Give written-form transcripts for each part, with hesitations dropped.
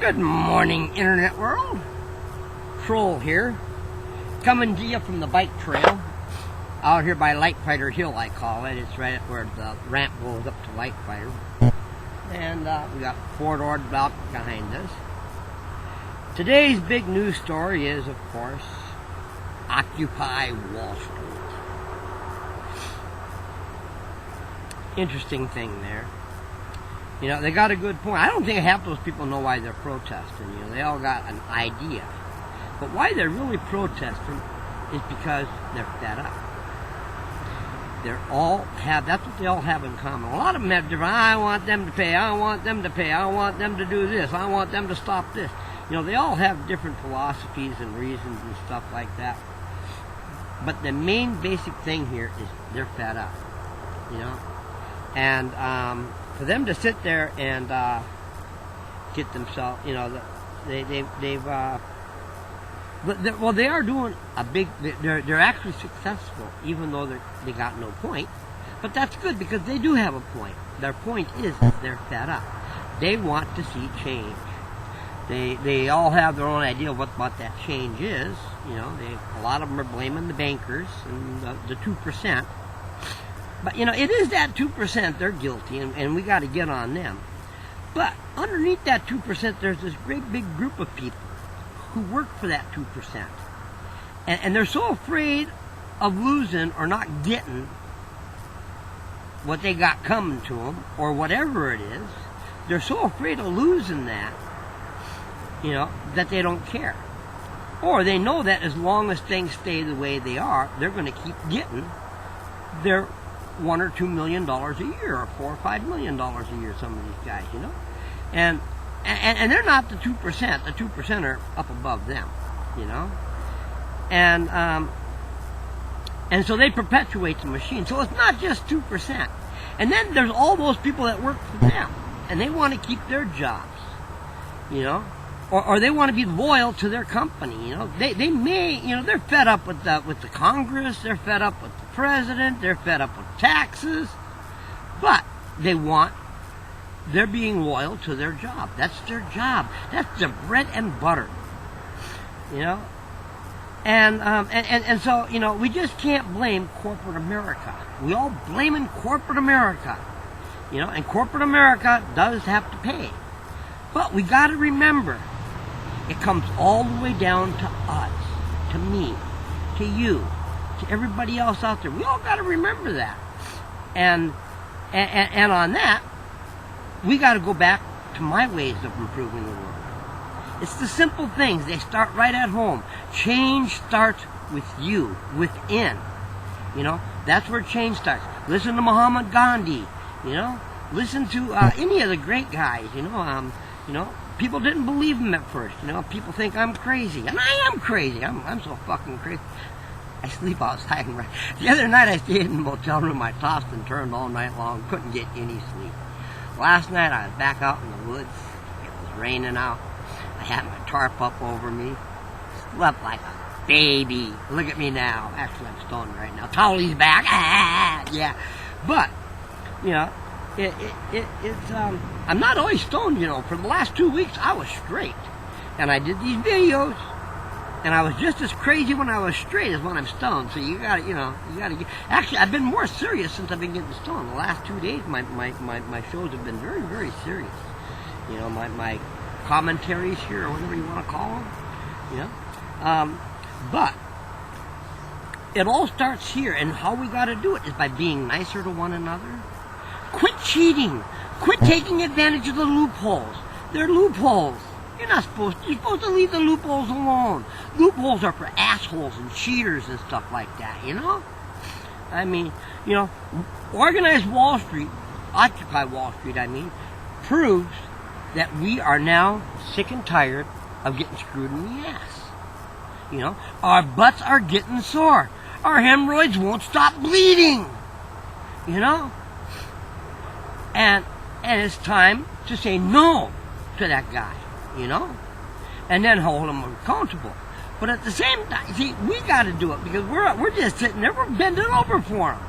Good morning, Internet world. Troll here, coming to you from the bike trail out here by Lightfighter Hill, I call it. It's right where the ramp goes up to Lightfighter. And we got four-doored block behind us. Today's big news story is, of course, Occupy Wall Street. Interesting thing there. You know, they got a good point. I don't think half those people know why they're protesting. You know, they all got an idea. But why they're really protesting is because they're fed up. That's what they all have in common. A lot of them have different, I want them to pay, I want them to pay, I want them to do this, I want them to stop this. You know, they all have different philosophies and reasons and stuff like that. But the main basic thing here is they're fed up. You know? And for them to sit there and get themselves, you know, they are doing a big. They're actually successful, even though they got no point. But that's good because they do have a point. Their point is they're fed up. They want to see change. They all have their own idea of what that change is. You know, a lot of them are blaming the bankers and the 2%. But, you know, it is that 2% they're guilty, and we got to get on them. But underneath that 2%, there's this great big group of people who work for that 2%. And they're so afraid of losing or not getting what they got coming to them, or whatever it is. They're so afraid of losing that, you know, that they don't care. Or they know that as long as things stay the way they are, they're going to keep getting their $1 or $2 million a year, or $4 or $5 million a year. Some of these guys, you know, and they're not the 2%. The 2% are up above them, you know, and so they perpetuate the machine. So it's not just 2%. And then there's all those people that work for them, and they want to keep their jobs, you know. Or they want to be loyal to their company, you know. They may, you know, they're fed up with the Congress, they're fed up with the president, they're fed up with taxes, but they're being loyal to their job. That's their job. That's their bread and butter, you know. And so, you know, we just can't blame corporate America. We all blaming corporate America, you know, and corporate America does have to pay. But we got to remember, it comes all the way down to us, to me, to you, to everybody else out there. We all got to remember that. And on that, we got to go back to my ways of improving the world. It's the simple things. They start right at home. Change starts with you, within. You know, that's where change starts. Listen to Muhammad Gandhi, you know. Listen to any of the great guys, you know. You know, people didn't believe him at first. You know, people think I'm crazy, and I am crazy. I'm so fucking crazy. I sleep outside. The other night I stayed in a motel room. I tossed and turned all night long. Couldn't get any sleep. Last night I was back out in the woods. It was raining out. I had my tarp up over me. Slept like a baby. Look at me now. Actually, I'm stoned right now. Towlie's back. Yeah. But, you know, I'm not always stoned, you know. For the last 2 weeks, I was straight. And I did these videos, and I was just as crazy when I was straight as when I'm stoned. So you gotta get... Actually, I've been more serious since I've been getting stoned. The last 2 days, my shows have been very, very serious. You know, my commentaries here, or whatever you want to call them, you know. But it all starts here, and how we gotta do it is by being nicer to one another. Quit cheating. Quit taking advantage of the loopholes. They're loopholes. You're supposed to leave the loopholes alone. Loopholes are for assholes and cheaters and stuff like that, you know? I mean, you know, organized Wall Street, Occupy Wall Street, proves that we are now sick and tired of getting screwed in the ass. You know, our butts are getting sore. Our hemorrhoids won't stop bleeding. You know? And it's time to say no to that guy, you know, and then hold him accountable. But at the same time, see, we got to do it because we're just sitting there, we're bending over for him.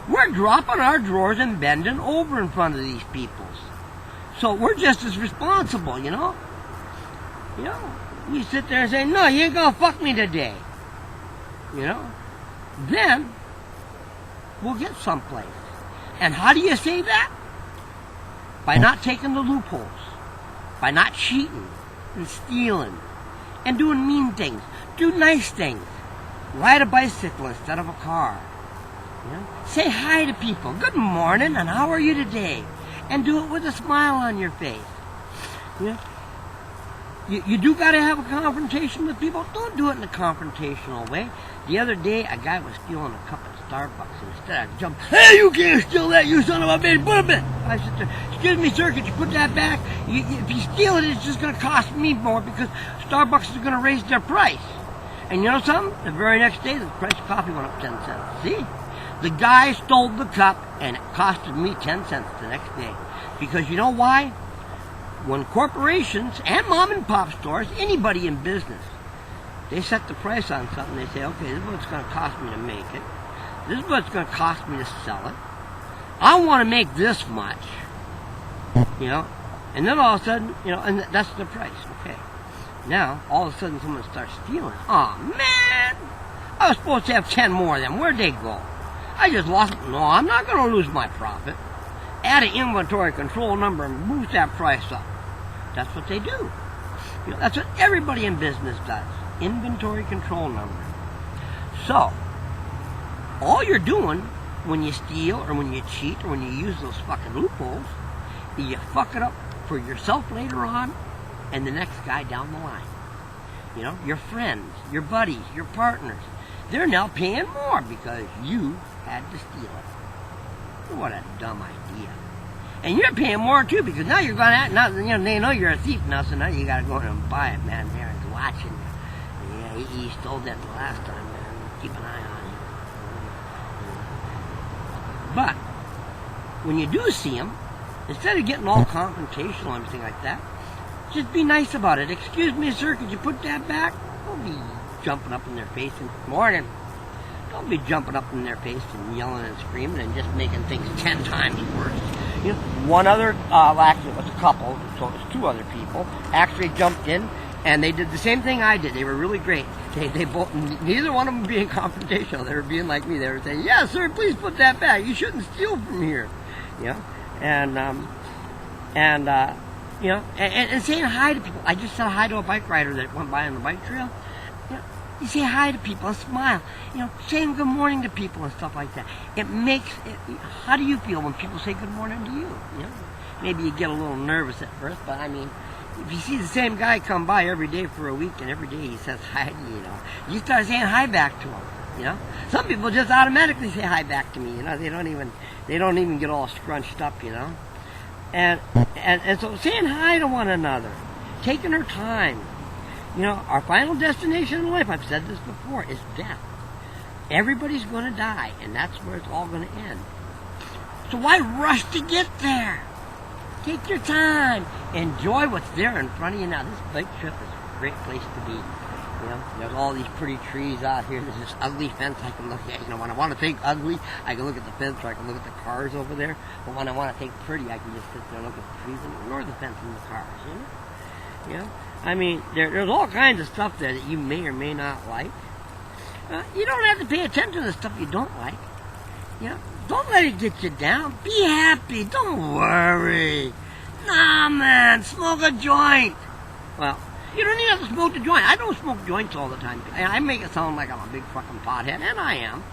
We're dropping our drawers and bending over in front of these peoples. So we're just as responsible, you know. You know, you sit there and say, no, you ain't gonna fuck me today. You know, then we'll get someplace. And how do you say that? By not taking the loopholes, by not cheating and stealing and doing mean things. Do nice things. Ride a bicycle instead of a car. You know? Say hi to people. Good morning, and how are you today? And do it with a smile on your face. You know? You do got to have a confrontation with people. Don't do it in a confrontational way. The other day, a guy was stealing a cup at Starbucks, and instead I jumped, hey, you can't steal that, you son of a bitch, put it back. I said, excuse me, sir, could you put that back? If you steal it, it's just going to cost me more because Starbucks is going to raise their price. And you know something? The very next day, the price of coffee went up 10 cents. See? The guy stole the cup, and it costed me 10 cents the next day. Because you know why? When corporations and mom and pop stores, anybody in business, they set the price on something. They say, okay, this is what it's going to cost me to make it. This is what it's going to cost me to sell it. I want to make this much. You know? And then all of a sudden, you know, and that's the price. Okay. Now, all of a sudden, someone starts stealing. Oh, man! I was supposed to have 10 more of them. Where'd they go? I just lost them. No, I'm not going to lose my profit. Add an inventory control number and boost that price up. That's what they do. You know, that's what everybody in business does. Inventory control number. So, all you're doing when you steal or when you cheat or when you use those fucking loopholes is you fuck it up for yourself later on and the next guy down the line. You know, your friends, your buddies, your partners, they're now paying more because you had to steal it. What a dumb idea. And you're paying more too because now you're going to, now you know, they know you're a thief now, so now you got to go in and buy it, man. They're watching you. Yeah, he stole that the last time, man. Keep an eye on him. But when you do see him, instead of getting all confrontational and everything like that, just be nice about it. Excuse me, sir, could you put that back? Don't be jumping up in their face and morning. Don't be jumping up in their face and yelling and screaming and just making things 10 times worse. You know, one other, actually it was a couple, so it was 2 other people, actually jumped in and they did the same thing I did. They were really great. They both, neither one of them being confrontational. They were being like me. They were saying, yeah, sir, please put that back. You shouldn't steal from here. You know, you know, and saying hi to people. I just said hi to a bike rider that went by on the bike trail. You know, you say hi to people and smile. You know, saying good morning to people and stuff like that. It makes it, how do you feel when people say good morning to you? You know, maybe you get a little nervous at first, but I mean, if you see the same guy come by every day for a week and every day he says hi to you, you know, you start saying hi back to him. You know, some people just automatically say hi back to me. You know, they don't even get all scrunched up. You know. And so saying hi to one another, taking our time. You know, our final destination in life, I've said this before, is death. Everybody's going to die, and that's where it's all going to end. So why rush to get there? Take your time. Enjoy what's there in front of you now. This bike trip is a great place to be. You know, there's all these pretty trees out here. There's this ugly fence I can look at. You know, when I want to think ugly, I can look at the fence or I can look at the cars over there. But when I want to think pretty, I can just sit there and look at the trees and ignore the fence and the cars, you know? You know? I mean, there's all kinds of stuff there that you may or may not like. You don't have to pay attention to the stuff you don't like. You know? Don't let it get you down. Be happy. Don't worry. Nah, man. Smoke a joint. Well, you don't even have to smoke the joint. I don't smoke joints all the time. I make it sound like I'm a big fucking pothead, and I am.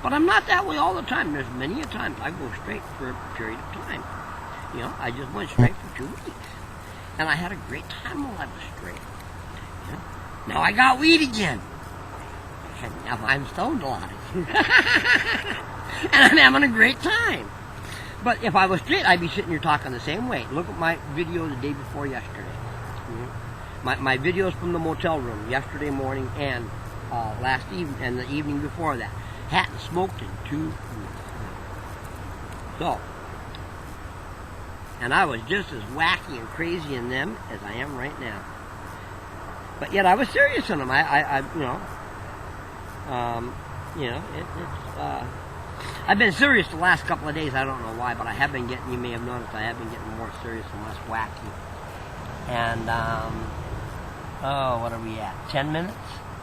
But I'm not that way all the time. There's many a times I go straight for a period of time. You know, I just went straight for 2 weeks. And I had a great time while I was straight. You know? Now I got weed again. And now I'm stoned a lot. And I'm having a great time. But if I was straight, I'd be sitting here talking the same way. Look at my video the day before yesterday. You know? My videos from the motel room yesterday morning and last evening and the evening before that. Hadn't smoked in 2 weeks. So, and I was just as wacky and crazy in them as I am right now. But yet I was serious in them. I've been serious the last couple of days. I don't know why, but I have been getting, you may have noticed, I have been getting more serious and less wacky. And Oh, what are we at? 10 minutes?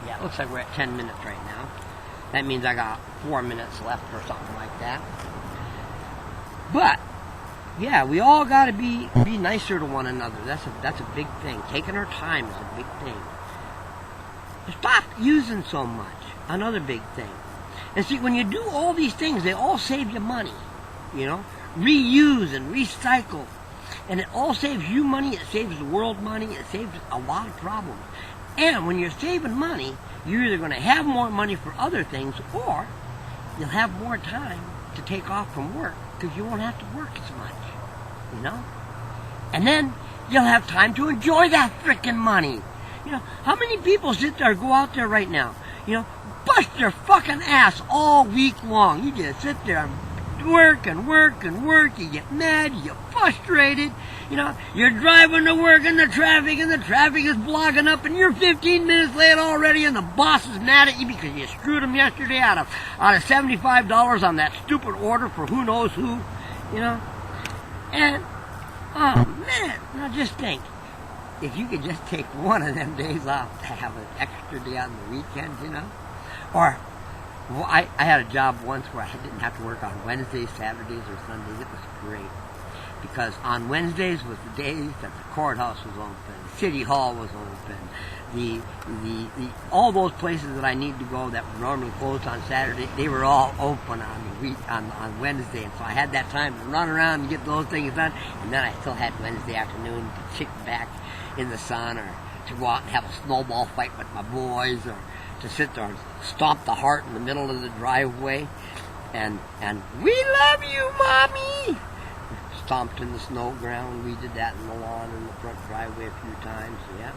Yeah, it looks like we're at 10 minutes right now. That means I got 4 minutes left or something like that. But yeah, we all got to be nicer to one another. That's a big thing. Taking our time is a big thing. Stop using so much. Another big thing. And see, when you do all these things, they all save you money. You know, reuse and recycle, and it all saves you money. It saves the world money. It saves a lot of problems. And when you're saving money, you're either going to have more money for other things, or you'll have more time to take off from work because you won't have to work as much. You know? And then you'll have time to enjoy that frickin' money. You know, how many people sit there, go out there right now, you know, bust their fucking ass all week long. You just sit there and work and work and work. You get mad, you get frustrated. You know, you're driving to work and the traffic is blocking up and you're 15 minutes late already and the boss is mad at you because you screwed him yesterday out of $75 on that stupid order for who knows who, you know. And, oh man, now just think. If you could just take one of them days off to have an extra day on the weekend, you know? Or, well, I had a job once where I didn't have to work on Wednesdays, Saturdays, or Sundays. It was great. Because on Wednesdays was the days that the courthouse was open, City Hall was open, all those places that I need to go that were normally closed on Saturday, they were all open on Wednesday. And so I had that time to run around and get those things done. And then I still had Wednesday afternoon to kick back in the sun, or to go out and have a snowball fight with my boys, or to sit there and stomp the heart in the middle of the driveway and we love you, Mommy! Stomped in the snow ground. We did that in the lawn in the front driveway a few times. Yeah,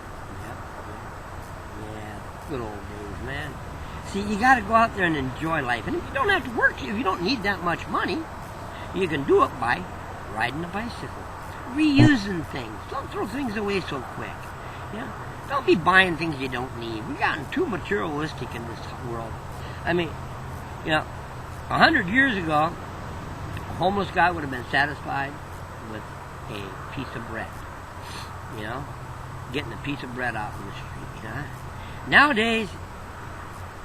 good old days, man. See, you got to go out there and enjoy life. And if you don't have to work, if you don't need that much money, you can do it by riding a bicycle, reusing things. Don't throw things away so quick. Yeah, don't be buying things you don't need. We've gotten too materialistic in this world. I mean, you know, 100 years ago, a homeless guy would have been satisfied with a piece of bread. You know, getting a piece of bread out in the street. You know? Nowadays,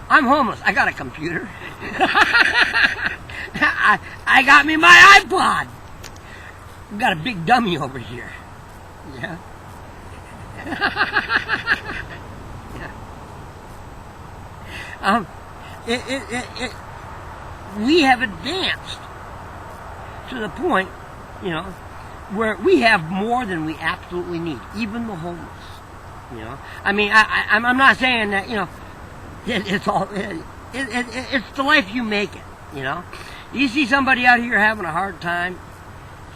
I'm homeless. I got a computer. I got me my iPod. I've got a big dummy over here. Yeah. Yeah. We have advanced to the point, you know, where we have more than we absolutely need, even the homeless. You know, I mean, I'm not saying that, you know, it's all, it's the life you make it. You know, you see somebody out here having a hard time,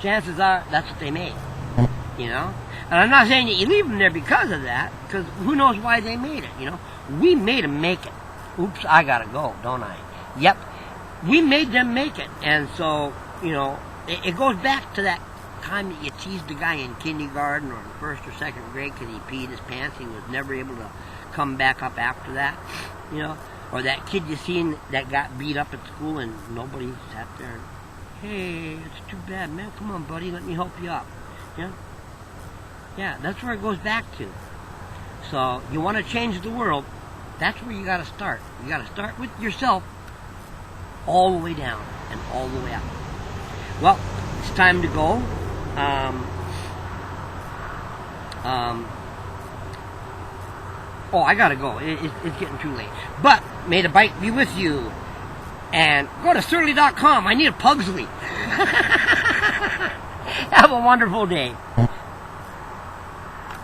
chances are that's what they made. You know, and I'm not saying that you leave them there because of that, because who knows why they made it. You know, we made them make it. Oops, I gotta go, don't I? Yep, we made them make it, and so, you know, it goes back to that time that you teased a guy in kindergarten or first or second grade because he peed his pants and he was never able to come back up after that, you know, or that kid you seen that got beat up at school and nobody sat there and, hey, it's too bad, man, come on, buddy, let me help you up. You know? Yeah, that's where it goes back to. So you want to change the world, that's where you got to start. You got to start with yourself all the way down and all the way up. Well, it's time to go. Oh, I gotta go. It's getting too late. But may the bike be with you. And go to surly.com. I need a Pugsley. Have a wonderful day.